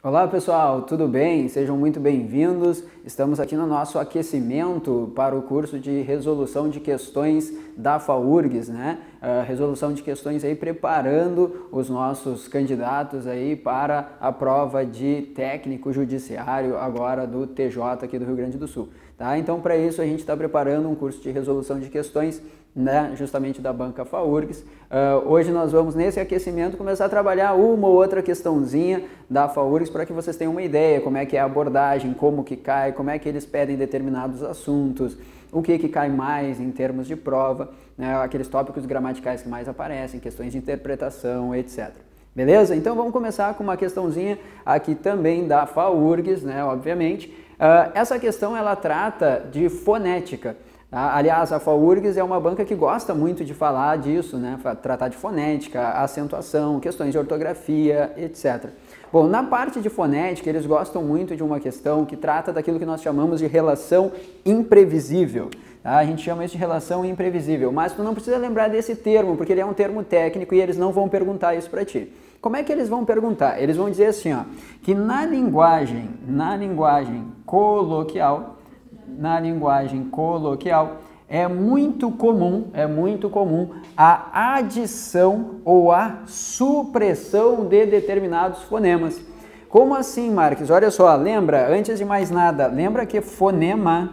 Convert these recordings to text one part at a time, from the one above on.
Olá pessoal, tudo bem? Sejam muito bem-vindos. Estamos aqui no nosso aquecimento para o curso de resolução de questões da FAURGS, né? Resolução de questões aí preparando os nossos candidatos aí para a prova de técnico judiciário agora do TJ aqui do Rio Grande do Sul, tá? Então para isso a gente está preparando um curso de resolução de questões, né, justamente da banca FAURGS. Hoje nós vamos nesse aquecimento começar a trabalhar uma ou outra questãozinha da FAURGS para que vocês tenham uma ideia como é que é a abordagem, como que cai, como é que eles pedem determinados assuntos, o que cai mais em termos de prova, né, aqueles tópicos gramaticais que mais aparecem, questões de interpretação, etc. Beleza? Então vamos começar com uma questãozinha aqui também da FAURGS, né, obviamente. Essa questão ela trata de fonética. Aliás, a FAURGS é uma banca que gosta muito de falar disso, né? Tratar de fonética, acentuação, questões de ortografia, etc. Bom, na parte de fonética, eles gostam muito de uma questão que trata daquilo que nós chamamos de relação imprevisível. Tá? A gente chama isso de relação imprevisível, mas tu não precisa lembrar desse termo, porque ele é um termo técnico e eles não vão perguntar isso para ti. Como é que eles vão perguntar? Eles vão dizer assim, ó, que na linguagem coloquial, é muito comum a adição ou a supressão de determinados fonemas. Como assim, Marques? Olha só, lembra, antes de mais nada, lembra que fonema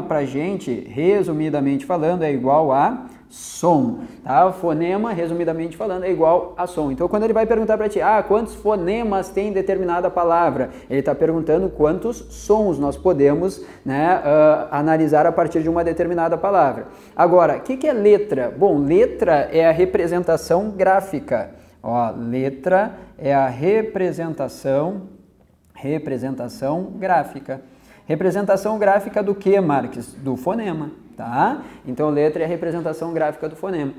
pra gente, resumidamente falando, é igual a som, tá? Fonema, resumidamente falando, é igual a som. Então, quando ele vai perguntar para ti, quantos fonemas tem determinada palavra? Ele está perguntando quantos sons nós podemos, né, analisar a partir de uma determinada palavra. Agora, o que é letra? Bom, letra é a representação gráfica. Ó, letra é a representação gráfica. Representação gráfica do que, Marques? Do fonema. Tá? Então, letra é a representação gráfica do fonema.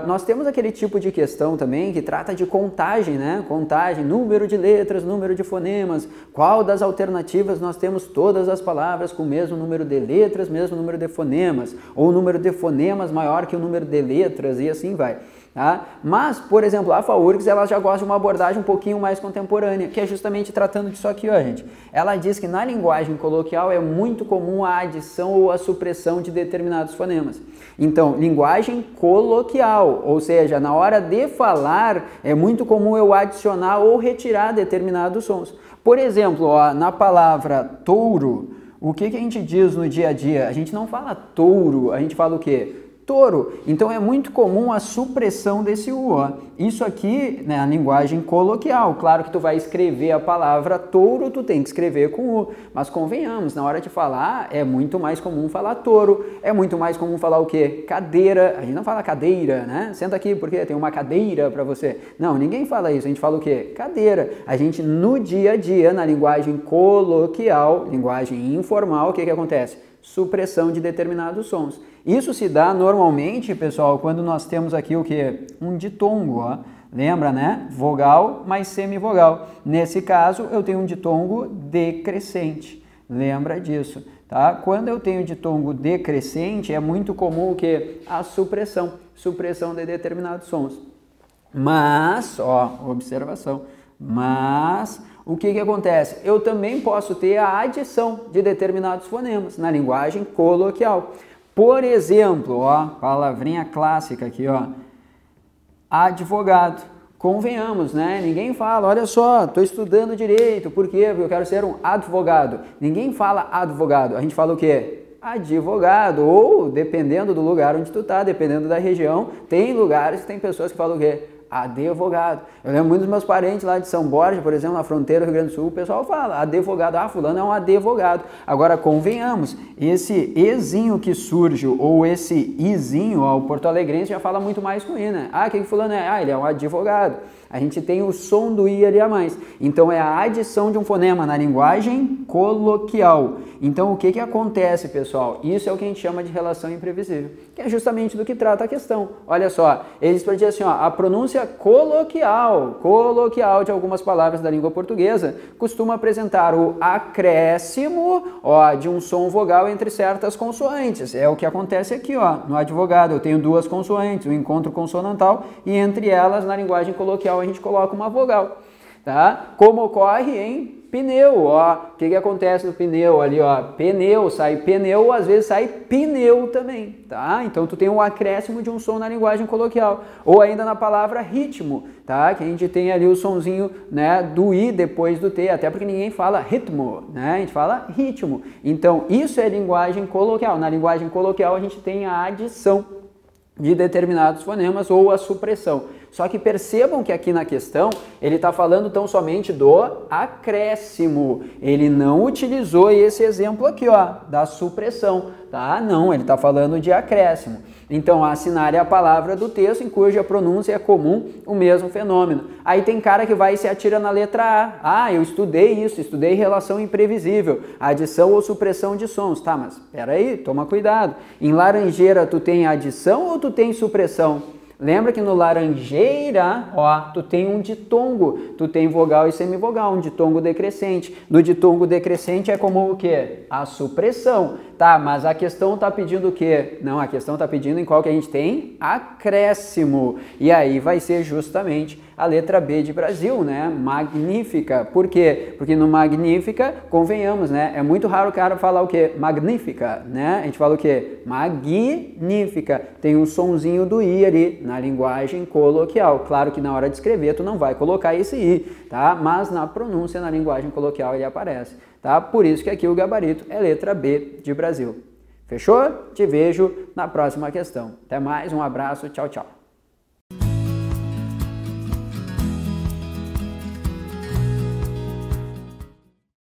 Nós temos aquele tipo de questão também que trata de contagem, né? Contagem, número de letras, número de fonemas, qual das alternativas nós temos todas as palavras com o mesmo número de letras, mesmo número de fonemas, ou o número de fonemas maior que o número de letras e assim vai. Tá? Mas, por exemplo, a FAURGS ela já gosta de uma abordagem um pouquinho mais contemporânea, que é justamente tratando disso aqui, ó, gente. Ela diz que na linguagem coloquial é muito comum a adição ou a supressão de determinados fonemas. Então, linguagem coloquial, ou seja, na hora de falar, é muito comum eu adicionar ou retirar determinados sons. Por exemplo, ó, na palavra touro, o que a gente diz no dia a dia? A gente não fala touro, a gente fala o quê? Touro. Então é muito comum a supressão desse U, ó. Isso aqui, né, a linguagem coloquial. Claro que tu vai escrever a palavra touro, tu tem que escrever com U. Mas convenhamos, na hora de falar, é muito mais comum falar touro. É muito mais comum falar o quê? Cadeira. A gente não fala cadeira, né? Senta aqui porque tem uma cadeira para você. Não, ninguém fala isso. A gente fala o quê? Cadeira. A gente no dia a dia, na linguagem coloquial, linguagem informal, o que acontece? Supressão de determinados sons. Isso se dá normalmente, pessoal, quando nós temos aqui o que? Um ditongo, ó. Lembra, né? Vogal mais semivogal. Nesse caso, eu tenho um ditongo decrescente. Lembra disso, tá? Quando eu tenho ditongo decrescente, é muito comum o que? A supressão de determinados sons. Mas, ó, observação, mas o que acontece? Eu também posso ter a adição de determinados fonemas na linguagem coloquial. Por exemplo, ó, palavrinha clássica aqui, ó, advogado. Convenhamos, né? Ninguém fala, olha só, estou estudando direito, por quê? Porque eu quero ser um advogado. Ninguém fala advogado, a gente fala o quê? Advogado, ou dependendo do lugar onde tu tá, dependendo da região, tem lugares que tem pessoas que falam o quê? Advogado. Eu lembro muito dos meus parentes lá de São Borja, por exemplo, na fronteira do Rio Grande do Sul, o pessoal fala advogado, fulano é um advogado. Agora, convenhamos, esse ezinho que surge, ou esse izinho, ó, o porto-alegrense já fala muito mais com i, né? O que fulano é? Ele é um advogado. A gente tem o som do i ali a mais. Então, é a adição de um fonema na linguagem coloquial. Então, o que acontece, pessoal? Isso é o que a gente chama de relação imprevisível, que é justamente do que trata a questão. Olha só, eles podem dizer assim, ó, a pronúncia coloquial de algumas palavras da língua portuguesa costuma apresentar o acréscimo, ó, de um som vogal entre certas consoantes. É o que acontece aqui, ó, no advogado. Eu tenho duas consoantes, o encontro consonantal, e entre elas, na linguagem coloquial, a gente coloca uma vogal. tá? Como ocorre em pneu, ó. O que acontece no pneu ali, ó? Pneu, sai pneu, às vezes sai pneu também, tá? Então tu tem um acréscimo de um som na linguagem coloquial. Ou ainda na palavra ritmo, tá? Que a gente tem ali o sonzinho, né, do i depois do t, até porque ninguém fala ritmo, né? A gente fala ritmo. Então, isso é linguagem coloquial. Na linguagem coloquial a gente tem a adição de determinados fonemas ou a supressão. Só que percebam que aqui na questão ele está falando tão somente do acréscimo. Ele não utilizou esse exemplo aqui, ó, da supressão, tá? Não, ele está falando de acréscimo. Então, assinar é a palavra do texto em cuja pronúncia é comum o mesmo fenômeno. Aí tem cara que vai e se atira na letra A. Ah, eu estudei isso, estudei relação imprevisível, adição ou supressão de sons. Tá, mas peraí, toma cuidado. Em laranjeira, tu tem adição ou tu tem supressão? Lembra que no laranjeira, ó, tu tem um ditongo, tu tem vogal e semivogal, um ditongo decrescente. No ditongo decrescente é como o quê? A supressão. Tá, mas a questão tá pedindo o quê? Não, a questão tá pedindo em qual que a gente tem? Acréscimo. E aí vai ser justamente a letra B de Brasil, né? Magnífica. Por quê? Porque no magnífica, convenhamos, né? É muito raro o cara falar o quê? Magnífica, né? A gente fala o quê? Magnífica. Tem um sonzinho do i ali na linguagem coloquial. Claro que na hora de escrever tu não vai colocar esse i, tá? Mas na pronúncia, na linguagem coloquial ele aparece, tá? Por isso que aqui o gabarito é letra B de Brasil. Fechou? Te vejo na próxima questão. Até mais, um abraço, tchau, tchau.